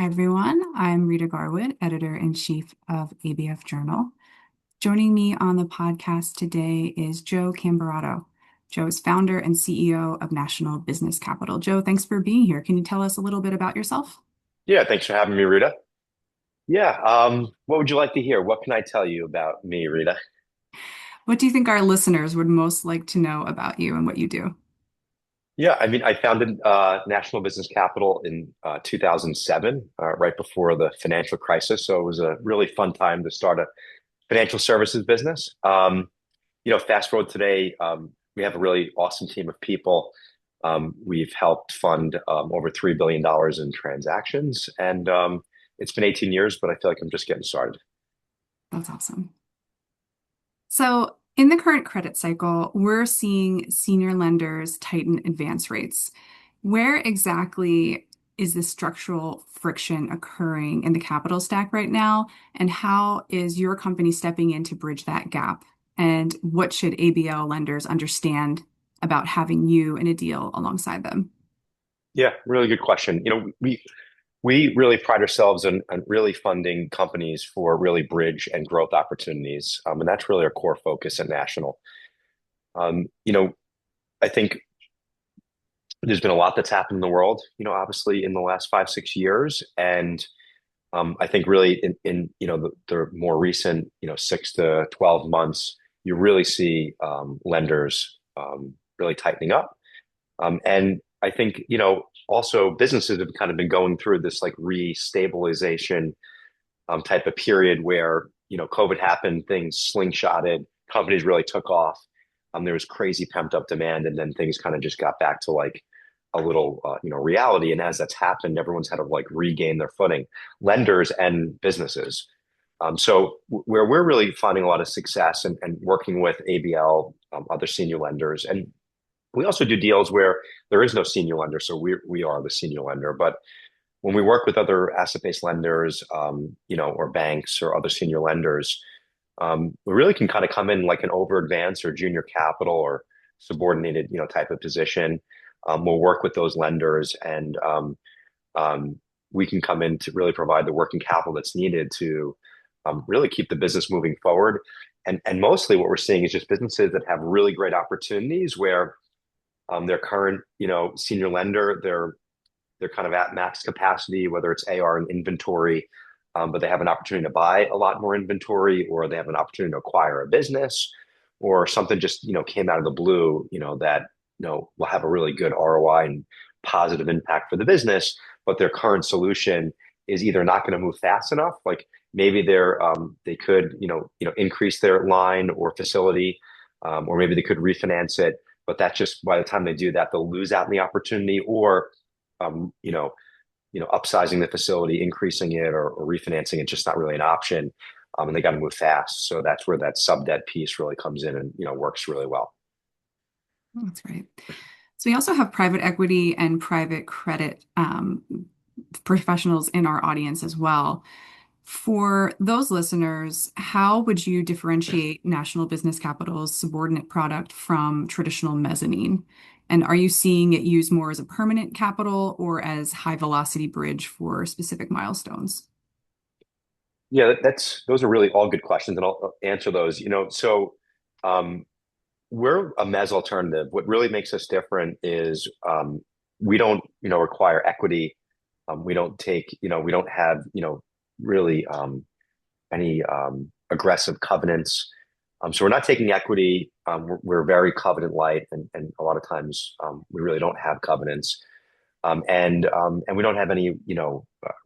Hi, everyone. I'm Rita Garwood, editor-in-chief of ABF Journal. Joining me on the podcast today is Joe Camberato. Joe is founder and CEO of National Business Capital. Joe, thanks for being here. Can you tell us a little bit about yourself? Yeah, thanks for having me, Rita. Yeah, what would you like to hear? What can I tell you about me, Rita? What do you think our listeners would most like to know about you and what you do? Yeah, I mean, I founded National Business Capital in 2007, right before the financial crisis. So it was a really fun time to start a financial services business. Fast forward today, we have a really awesome team of people. We've helped fund over $3 billion in transactions, and it's been 18 years, but I feel like I'm just getting started. That's awesome. So, in the current credit cycle, we're seeing senior lenders tighten advance rates. Where exactly is this structural friction occurring in the capital stack right now? And how is your company stepping in to bridge that gap? And what should ABL lenders understand about having you in a deal alongside them? Yeah, really good question. We really pride ourselves on really funding companies for really bridge and growth opportunities. And that's really our core focus at National. Um, you know, I think there's been a lot that's happened in the world, obviously in the last 5, 6 years. And I think really in the more recent, 6 to 12 months, you really see lenders really tightening up. And I think, also businesses have kind of been going through this like re-stabilization type of period where, COVID happened, things slingshotted, companies really took off. There was crazy pent up demand, and then things kind of just got back to like a little, reality. And as that's happened, everyone's had to like regain their footing, lenders and businesses. Where we're really finding a lot of success and working with ABL, other senior lenders, and we also do deals where there is no senior lender, so we are the senior lender. But when we work with other asset-based lenders, or banks or other senior lenders, we really can kind of come in like an over advance or junior capital or subordinated, type of position. We'll work with those lenders, and we can come in to really provide the working capital that's needed to really keep the business moving forward. And mostly what we're seeing is just businesses that have really great opportunities where their current, senior lender, they're kind of at max capacity, whether it's AR and inventory, but they have an opportunity to buy a lot more inventory, or they have an opportunity to acquire a business, or something just, came out of the blue, that, will have a really good ROI and positive impact for the business, but their current solution is either not going to move fast enough, like maybe they could, increase their line or facility, or maybe they could refinance it, but that's just by the time they do that, they'll lose out in the opportunity, or um, you know, upsizing the facility, increasing it, or refinancing it, just not really an option. And they got to move fast. So that's where that sub debt piece really comes in and works really well. Oh, that's great. So we also have private equity and private credit professionals in our audience as well. For those listeners, how would you differentiate National Business Capital's subordinate product from traditional mezzanine? And are you seeing it used more as a permanent capital or as high velocity bridge for specific milestones? Yeah, that's those are really all good questions, and I'll answer those. Um, we're a mezz alternative. What really makes us different is we don't, require equity. We don't take, we don't have, really any aggressive covenants. So we're not taking equity. We're very covenant light, and a lot of times we really don't have covenants. And we don't have any,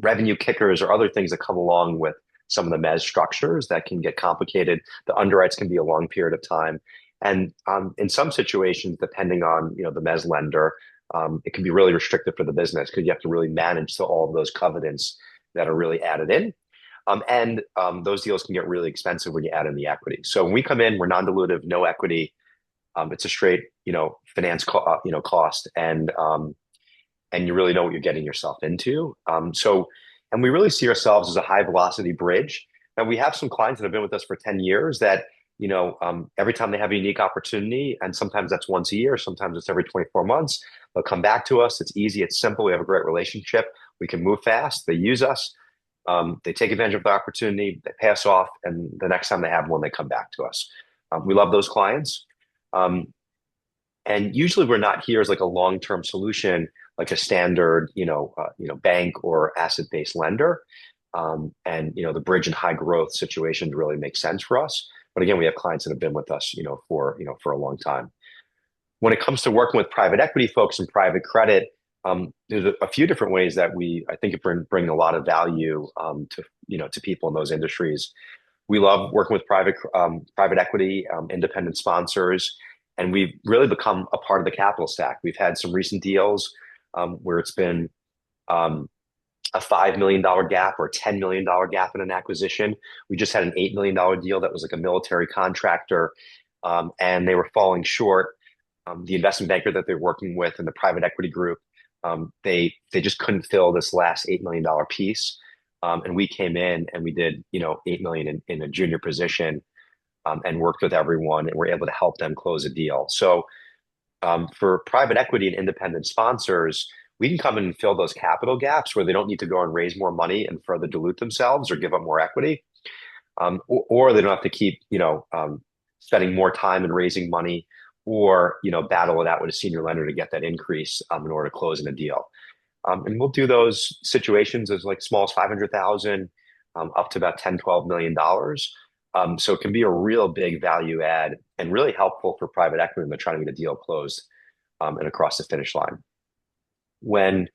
revenue kickers or other things that come along with some of the mezz structures that can get complicated. The underwrites can be a long period of time, and in some situations, depending on the mezz lender, it can be really restrictive for the business because you have to really manage all of those covenants that are really added in. And those deals can get really expensive when you add in the equity. So when we come in, we're non-dilutive, no equity. It's a straight, cost, and you really know what you're getting yourself into. And we really see ourselves as a high velocity bridge. And we have some clients that have been with us for 10 years that every time they have a unique opportunity, and sometimes that's once a year, sometimes it's every 24 months, they'll come back to us. It's easy, it's simple. We have a great relationship. We can move fast. They use us. They take advantage of the opportunity, they pay us off, and the next time they have one, they come back to us. We love those clients. Um, and usually we're not here as like a long-term solution, like a standard, bank or asset-based lender. And the bridge and high growth situations really make sense for us. But again, we have clients that have been with us, for a long time. When it comes to working with private equity folks and private credit, there's a few different ways that I think, bring a lot of value to people in those industries. We love working with private equity, independent sponsors, and we've really become a part of the capital stack. We've had some recent deals where it's been a $5 million gap or a $10 million gap in an acquisition. We just had an $8 million deal that was like a military contractor, and they were falling short. The investment banker that they're working with and the private equity group, they just couldn't fill this last $8 million piece. And we came in and we did, 8 million in a junior position, and worked with everyone, and we're able to help them close a deal. So for private equity and independent sponsors, we can come in and fill those capital gaps where they don't need to go and raise more money and further dilute themselves or give up more equity, or they don't have to keep, spending more time in raising money, or battle it out with a senior lender to get that increase in order to close in a deal. And we'll do those situations as like small as 500,000 up to about 10, $12 million. So it can be a real big value add and really helpful for private equity when they're trying to get a deal closed and across the finish line. When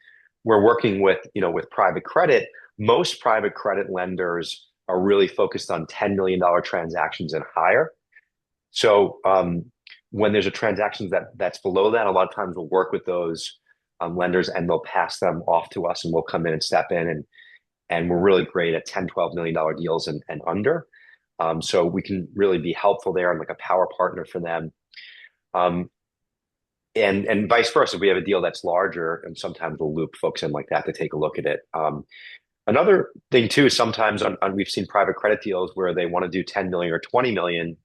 we're working with private credit, most private credit lenders are really focused on $10 million transactions and higher. So when there's a transaction that's below that, a lot of times we'll work with those lenders, and they'll pass them off to us, and we'll come in and step in, and we're really great at $10, $12 million deals and under. So we can really be helpful there and like a power partner for them. And vice versa. If we have a deal that's larger, and sometimes we'll loop folks in like that to take a look at it. Another thing too is sometimes we've seen private credit deals where they want to do 10 million or 20 million,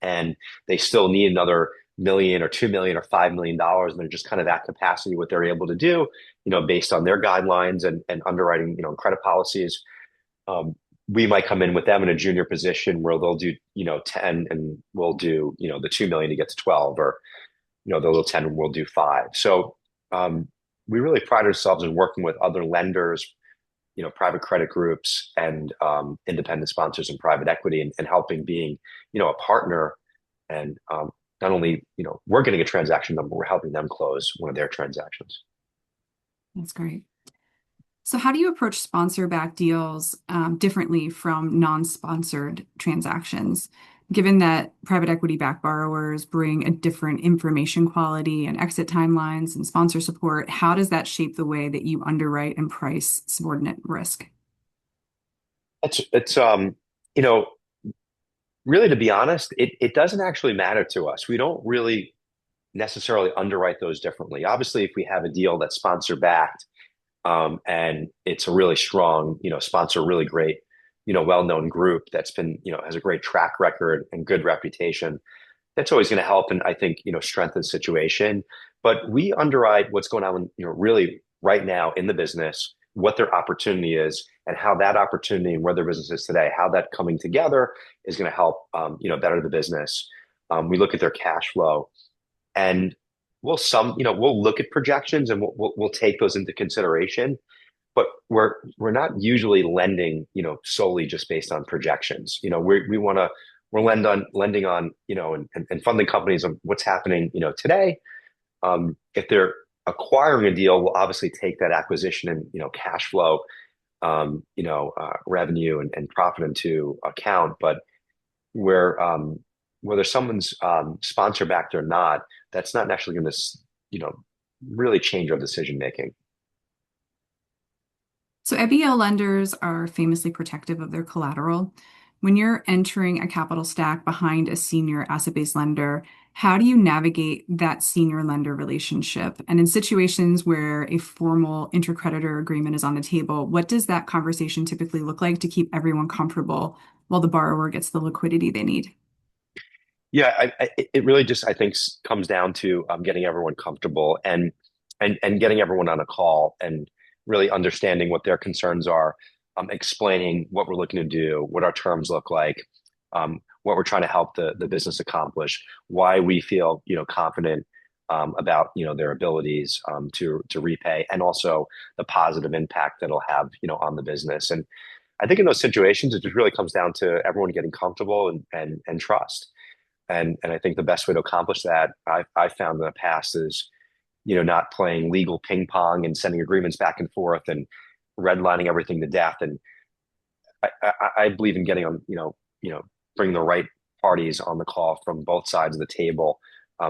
and they still need another million or 2 million or $5 million, and they're just kind of at capacity what they're able to do, based on their guidelines and underwriting, credit policies. We might come in with them in a junior position where they'll do 10, and we'll do the 2 million to get to 12, or they'll do 10 and we'll do 5. So we really pride ourselves in working with other lenders, private credit groups, and independent sponsors and private equity, and helping being a partner, and not only we're getting a transaction done, but we're helping them close one of their transactions. That's great. So how do you approach sponsor-backed deals differently from non-sponsored transactions, given that private equity-backed borrowers bring a different information quality and exit timelines and sponsor support? How does that shape the way that you underwrite and price subordinate risk? It's really, to be honest, it doesn't actually matter to us. We don't really necessarily underwrite those differently. Obviously, if we have a deal that's sponsor-backed, and it's a really strong, sponsor, really great, well-known group that's been, has a great track record and good reputation. That's always going to help, and I think, strengthen the situation. But we underwrite what's going on, really right now in the business, what their opportunity is, and how that opportunity and where their business is today, how that coming together is going to help, better the business. We look at their cash flow, and we'll look at projections, and we'll take those into consideration, but we're not usually lending, solely just based on projections. We're lending on, and funding companies on what's happening, today. If they're acquiring a deal, we'll obviously take that acquisition and, cash flow, revenue and profit into account. But whether someone's sponsor backed or not, that's not actually going to, really change our decision making. So ABL lenders are famously protective of their collateral. When you're entering a capital stack behind a senior asset-based lender, how do you navigate that senior lender relationship? And in situations where a formal intercreditor agreement is on the table, what does that conversation typically look like to keep everyone comfortable while the borrower gets the liquidity they need? Yeah, it really just I think comes down to getting everyone comfortable and getting everyone on a call and really understanding what their concerns are, explaining what we're looking to do, what our terms look like, what we're trying to help the business accomplish, why we feel confident about their abilities to repay, and also the positive impact that it'll have on the business. And I think in those situations, it just really comes down to everyone getting comfortable and trust. And I think the best way to accomplish that I found in the past is not playing legal ping pong and sending agreements back and forth and redlining everything to death. And I believe in getting on bring the right parties on the call from both sides of the table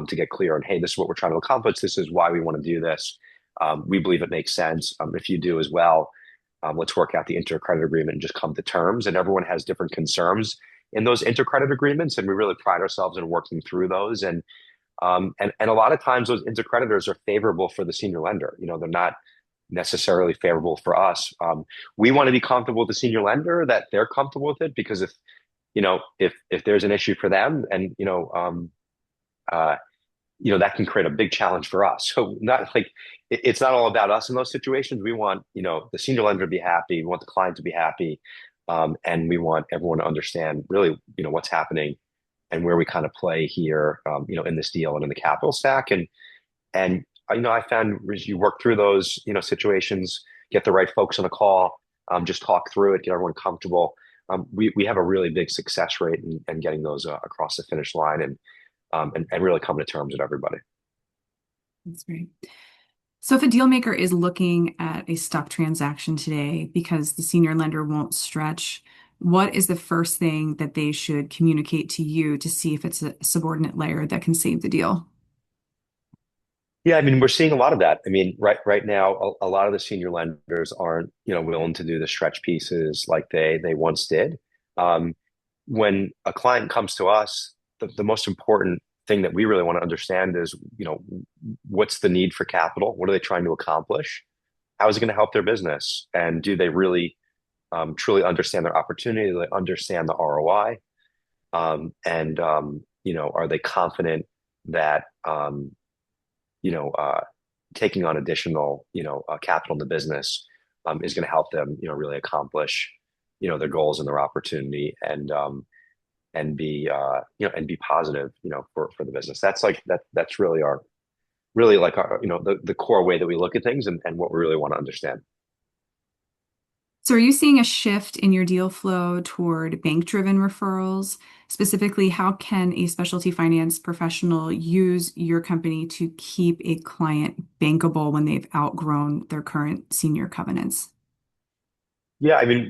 to get clear on, hey, this is what we're trying to accomplish. This is why we want to do this. We believe it makes sense. If you do as well, let's work out the intercredit agreement and just come to terms. And everyone has different concerns in those intercredit agreements, and we really pride ourselves in working through those. And a lot of times those intercreditors are favorable for the senior lender. They're not necessarily favorable for us. We want to be comfortable with the senior lender, that they're comfortable with it, because if there's an issue for them, and uh, that can create a big challenge for us. So not like it's not all about us in those situations. We want the senior lender to be happy. We want the client to be happy, and we want everyone to understand really what's happening and where we kind of play here, in this deal and in the capital stack. And I found as you work through those situations, get the right folks on the call, just talk through it, get everyone comfortable. We have a really big success rate in getting those across the finish line and really coming to terms with everybody. That's great. So if a deal maker is looking at a stuck transaction today because the senior lender won't stretch, what is the first thing that they should communicate to you to see if it's a subordinate layer that can save the deal? Yeah, I mean, we're seeing a lot of that. I mean, right now, a lot of the senior lenders aren't, willing to do the stretch pieces like they once did. Um, when a client comes to us, the most important thing that we really want to understand is, what's the need for capital? What are they trying to accomplish? How is it going to help their business? And do they really truly understand their opportunity? Do they understand the ROI? And are they confident that taking on additional, capital in the business is going to help them, really accomplish, their goals and their opportunity and be positive, for the business. That's like that's really like our, the core way that we look at things and what we really want to understand. So are you seeing a shift in your deal flow toward bank-driven referrals? Specifically, how can a specialty finance professional use your company to keep a client bankable when they've outgrown their current senior covenants? Yeah, I mean,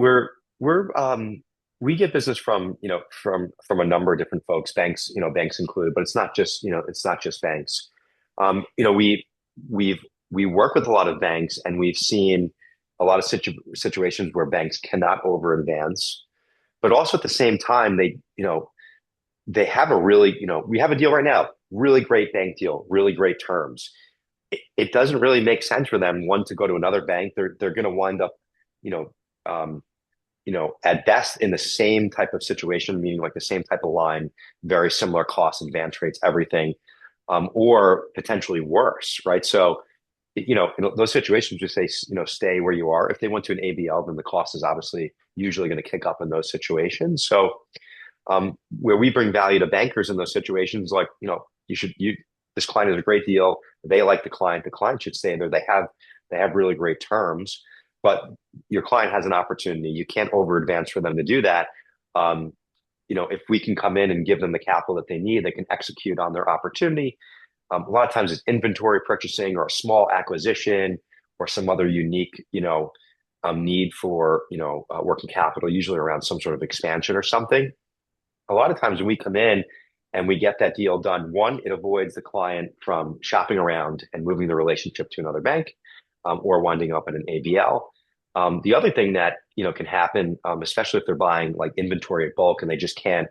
we get business from a number of different folks, banks, banks included, but it's not just banks. We've we work with a lot of banks, and we've seen a lot of situations where banks cannot over advance, but also at the same time they have a really, we have a deal right now, really great bank deal, really great terms. It doesn't really make sense for them one to go to another bank. They're going to wind up, you know, um, at best in the same type of situation, meaning like the same type of line, very similar costs, advance rates, everything, or potentially worse, right? So, in those situations, just say, stay where you are. If they went to an ABL, then the cost is obviously usually going to kick up in those situations. So, where we bring value to bankers in those situations, like, this client is a great deal. They like the client. The client should stay there. They have really great terms, but your client has an opportunity. You can't over advance for them to do that. Um, if we can come in and give them the capital that they need, they can execute on their opportunity. A lot of times it's inventory purchasing or a small acquisition or some other unique, need for, working capital, usually around some sort of expansion or something. A lot of times when we come in and we get that deal done, one, it avoids the client from shopping around and moving the relationship to another bank, or winding up in an ABL. The other thing that can happen, especially if they're buying like inventory at bulk and they just can't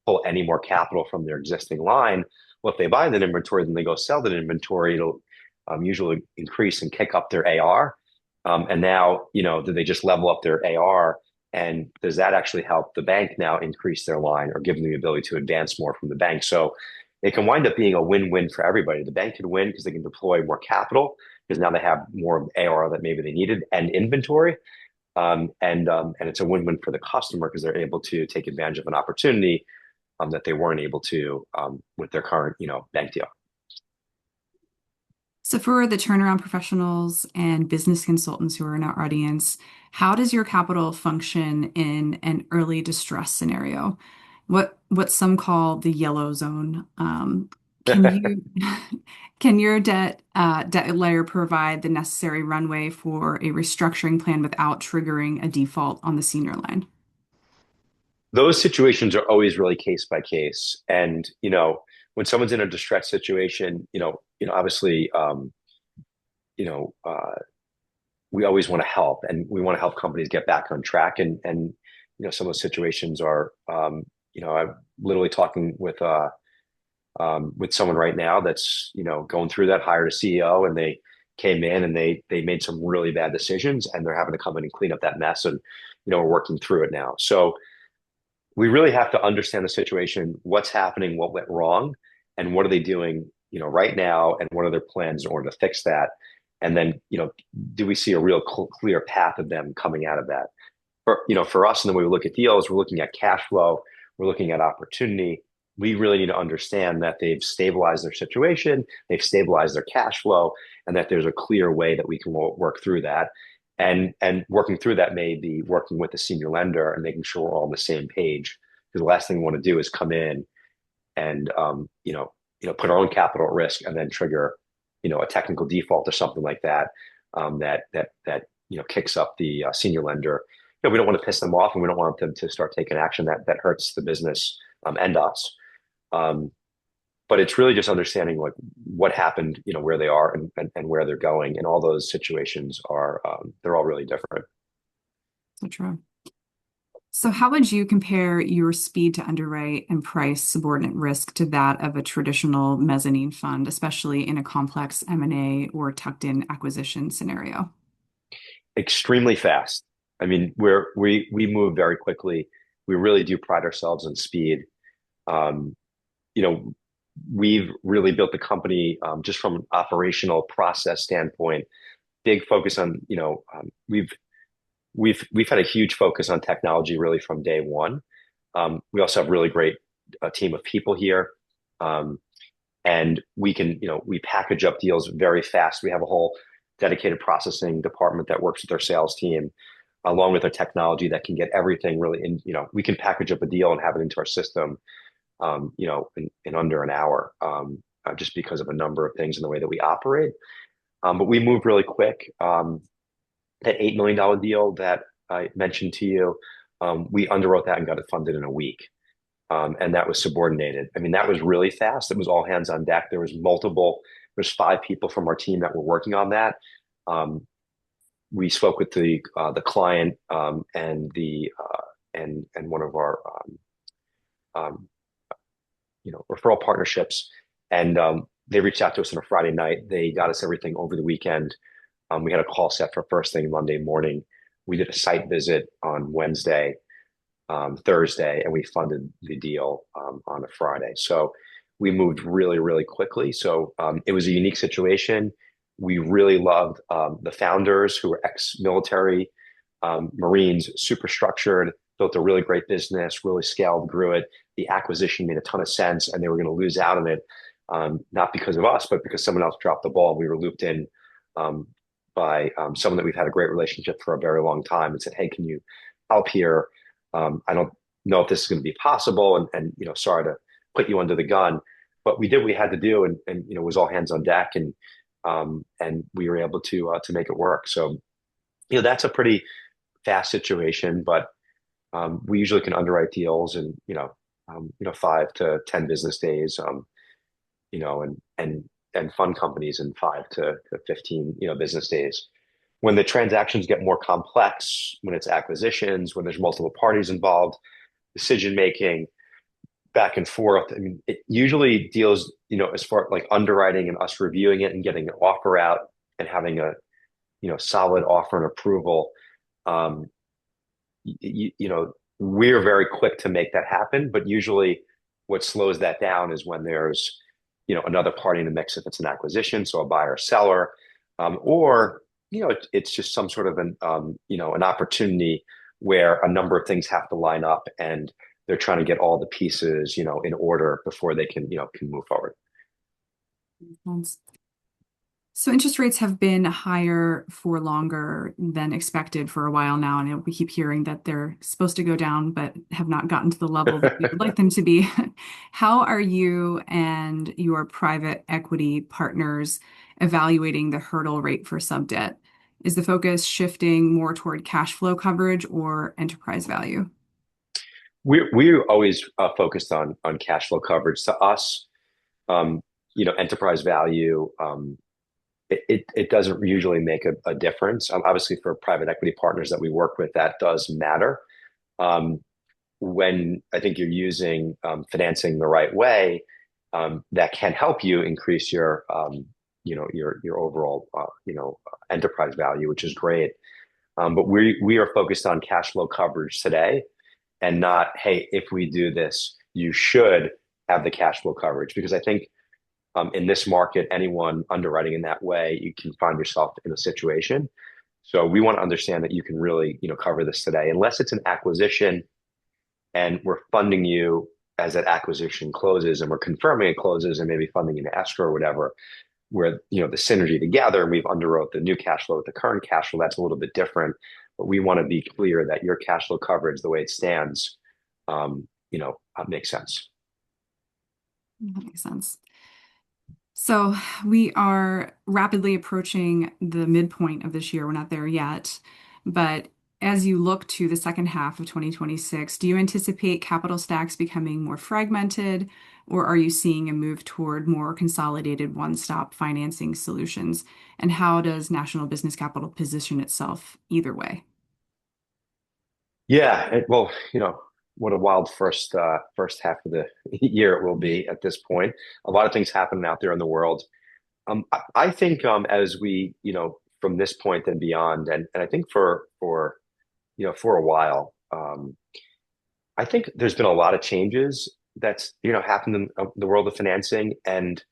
pull any more capital from their existing line. Well, if they buy that inventory, then they go sell that inventory. It'll usually increase and kick up their AR. And now, do they just level up their AR And does that actually help the bank now increase their line or give them the ability to advance more from the bank? So it can wind up being a win-win for everybody. The bank could win because they can deploy more capital because now they have more AR that maybe they needed and inventory. And it's a win-win for the customer because they're able to take advantage of an opportunity that they weren't able to with their current, bank deal. So, for the turnaround professionals and business consultants who are in our audience, how does your capital function in an early distress scenario? What some call the yellow zone. Can you can your debt layer provide the necessary runway for a restructuring plan without triggering a default on the senior line? Those situations are always really case by case. And, when someone's in a distressed situation, obviously, you know, uh, we always want to help and we want to help companies get back on track. And, some of those situations are, I'm literally talking with someone right now that's, going through that, hired a CEO and they came in and they made some really bad decisions and they're having to come in and clean up that mess. And, we're working through it now. So, we really have to understand the situation, what's happening, what went wrong, and what are they doing, right now, and what are their plans in order to fix that. And then, do we see a real clear path of them coming out of that? For us, and the way we look at deals, we're looking at cash flow, we're looking at opportunity. We really need to understand that they've stabilized their situation, they've stabilized their cash flow, and that there's a clear way that we can work through that. And working through that may be working with the senior lender and making sure we're all on the same page. Because the last thing we want to do is come in and put our own capital at risk and then trigger a technical default or something like that that kicks up the senior lender. We don't want to piss them off and we don't want them to start taking action that hurts the business and us. Um, but it's really just understanding like what happened, where they are and where they're going. And all those situations are they're all really different. So true. So, how would you compare your speed to underwrite and price subordinate risk to that of a traditional mezzanine fund, especially in a complex M&A or tucked-in acquisition scenario? Extremely fast. I mean, we move very quickly. We really do pride ourselves on speed. Um, you know, we've really built the company just from an operational process standpoint. Big focus on, we've had a huge focus on technology really from day one. We also have really great team of people here. Um, and we can, we package up deals very fast. We have a whole dedicated processing department that works with our sales team, along with our technology that can get everything really in, we can package up a deal and have it into our system, in under an hour, just because of a number of things in the way that we operate. But we move really quick. That $8 million deal that I mentioned to you, we underwrote that and got it funded in a week. And that was subordinated. I mean, that was really fast. It was all hands on deck. There's 5 people from our team that were working on that. Um, we spoke with the client and one of our um, referral partnerships, and they reached out to us on a Friday night. They got us everything over the weekend. We had a call set for first thing Monday morning. We did a site visit on Wednesday, Thursday, and we funded the deal on a Friday. So we moved really, really quickly. So it was a unique situation. We really loved the founders who were ex-military Marines, super structured, built a really great business, really scaled, grew it. The acquisition made a ton of sense, and they were going to lose out on it, not because of us, but because someone else dropped the ball. We were looped in um, by someone that we've had a great relationship for a very long time and said, "Hey, can you help here? I don't know if this is going to be possible, and sorry to put you under the gun, but we did what we had to do, and it was all hands on deck, and we were able to make it work. So that's a pretty fast situation, but we usually can underwrite deals in 5 to 10 business days, and fund companies in 5 to 15 business days. When the transactions get more complex, when it's acquisitions, when there's multiple parties involved, decision making back and forth. I mean, it usually deals, as far like underwriting and us reviewing it and getting an offer out and having a solid offer and approval. Um, we're very quick to make that happen, but usually what slows that down is when there's, another party in the mix, if it's an acquisition, so a buyer or seller, or, it's just some sort of an opportunity where a number of things have to line up and they're trying to get all the pieces, in order before they can move forward. So interest rates have been higher for longer than expected for a while now, and we keep hearing that they're supposed to go down, but have not gotten to the level that we would like them to be. How are you and your private equity partners evaluating the hurdle rate for subdebt? Is the focus shifting more toward cash flow coverage or enterprise value? We always focused on cash flow coverage. To us, um, enterprise value. It doesn't usually make a difference. Obviously, for private equity partners that we work with, that does matter. Um, when I think you're using financing the right way, that can help you increase your overall enterprise value, which is great. But we are focused on cash flow coverage today, and not, hey, if we do this, you should have the cash flow coverage, because I think in this market, anyone underwriting in that way, you can find yourself in a situation. So we want to understand that you can really, cover this today, unless it's an acquisition and we're funding you as that acquisition closes and we're confirming it closes and maybe funding in escrow or whatever, where, the synergy together and we've underwrote the new cash flow with the current cash flow, that's a little bit different. But we want to be clear that your cash flow coverage, the way it stands, makes sense. That makes sense. So we are rapidly approaching the midpoint of this year. We're not there yet. But as you look to the second half of 2026, do you anticipate capital stacks becoming more fragmented, or are you seeing a move toward more consolidated one-stop financing solutions? And how does National Business Capital position itself either way? Yeah, well, what a wild first half of the year it will be at this point. A lot of things happening out there in the world. I think as we, from this point and beyond, and I think for a while, I think there's been a lot of changes that's happened in the world of financing, and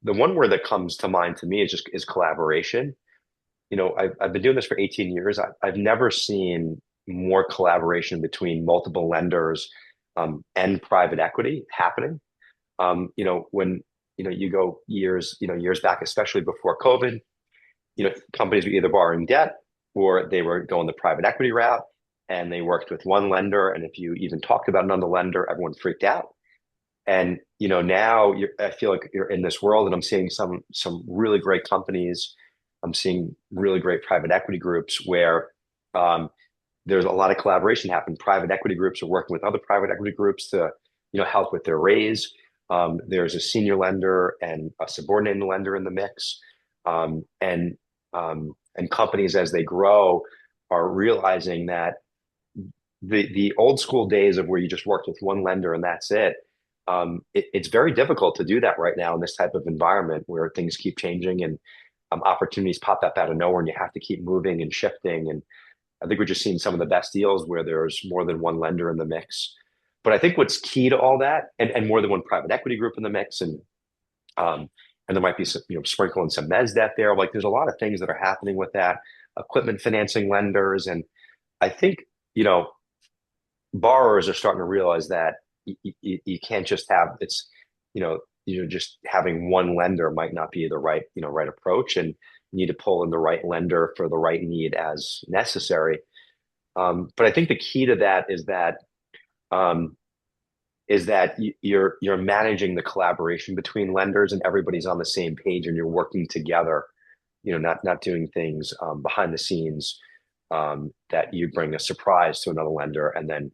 the one word that comes to mind to me is collaboration. I've been doing this for 18 years. I've never seen more collaboration between multiple lenders and private equity happening. When you go years back, especially before COVID, companies were either borrowing debt or they were going the private equity route, and they worked with one lender. And if you even talked about another lender, everyone freaked out. And now I feel like you're in this world, and I'm seeing some really great companies. I'm seeing really great private equity groups where um, there's a lot of collaboration happening. Private equity groups are working with other private equity groups to help with their raise. There's a senior lender and a subordinated lender in the mix, and companies as they grow are realizing that the old school days of where you just worked with one lender and that's it. It's very difficult to do that right now in this type of environment where things keep changing and opportunities pop up out of nowhere, and you have to keep moving and shifting. And I think we're just seeing some of the best deals where there's more than one lender in the mix. But I think what's key to all that, and more than one private equity group in the mix, um, and there might be some, sprinkling some mezz debt there. Like there's a lot of things that are happening with that, equipment financing lenders, and I think borrowers are starting to realize that you can't just have it's you know just having one lender might not be the right approach, and you need to pull in the right lender for the right need as necessary. But I think the key to that um, is that you're managing the collaboration between lenders and everybody's on the same page and you're working together, not doing things behind the scenes that you bring a surprise to another lender, and then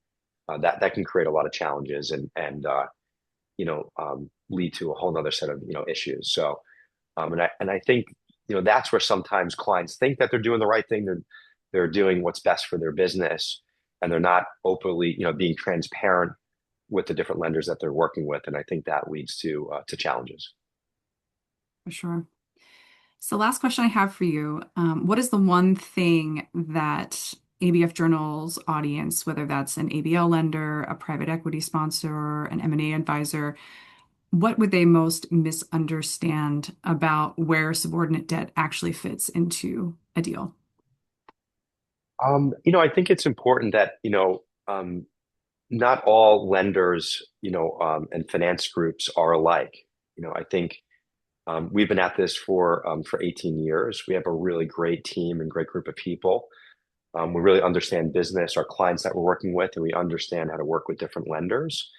that can create a lot of challenges and lead to a whole other set of issues. So and I think that's where sometimes clients think that they're doing the right thing. They're doing what's best for their business, and they're not openly being transparent with the different lenders that they're working with. And I think that leads to challenges. For sure. So, last question I have for you. What is the one thing that ABF Journal's audience, whether that's an ABL lender, a private equity sponsor, an M&A advisor, what would they most misunderstand about where subordinate debt actually fits into a deal? I think it's important that, not all lenders, and finance groups are alike. I think we've been at this for 18 years. We have a really great team and great group of people. We really understand business, our clients that we're working with, and we understand how to work with different lenders.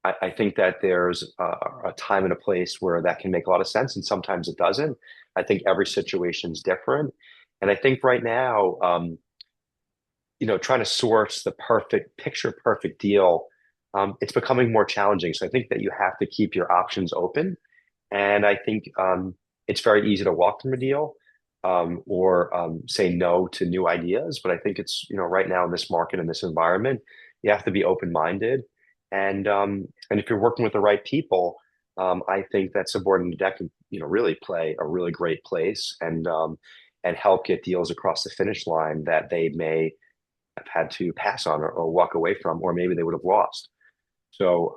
I think that there's a time and a place where that can make a lot of sense, and sometimes it doesn't. I think every situation is different. And I think right now, trying to source the perfect deal, it's becoming more challenging. So I think that you have to keep your options open. And I think it's very easy to walk from a deal or say no to new ideas. But I think it's, right now in this market, in this environment, you have to be open-minded. And if you're working with the right people, I think that subordinate debt can, really play a really great place and help get deals across the finish line that they may have had to pass on or walk away from, or maybe they would have lost. So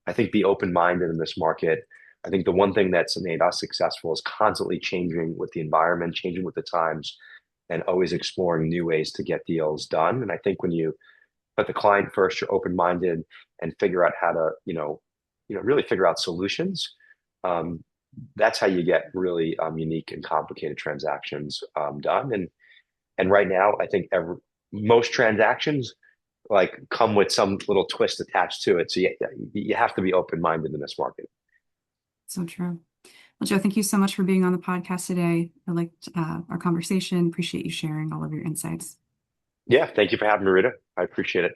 I think be open-minded in this market. I think the one thing that's made us successful is constantly changing with the environment, changing with the times, and always exploring new ways to get deals done. And I think when you put the client first, you're open-minded and figure out how to, really figure out solutions. Um, that's how you get really unique and complicated transactions done. And right now, I think most transactions like come with some little twist attached to it. So you have to be open-minded in this market. So true. Well, Joe, thank you so much for being on the podcast today. I liked our conversation. Appreciate you sharing all of your insights. Yeah, thank you for having me, Rita. I appreciate it.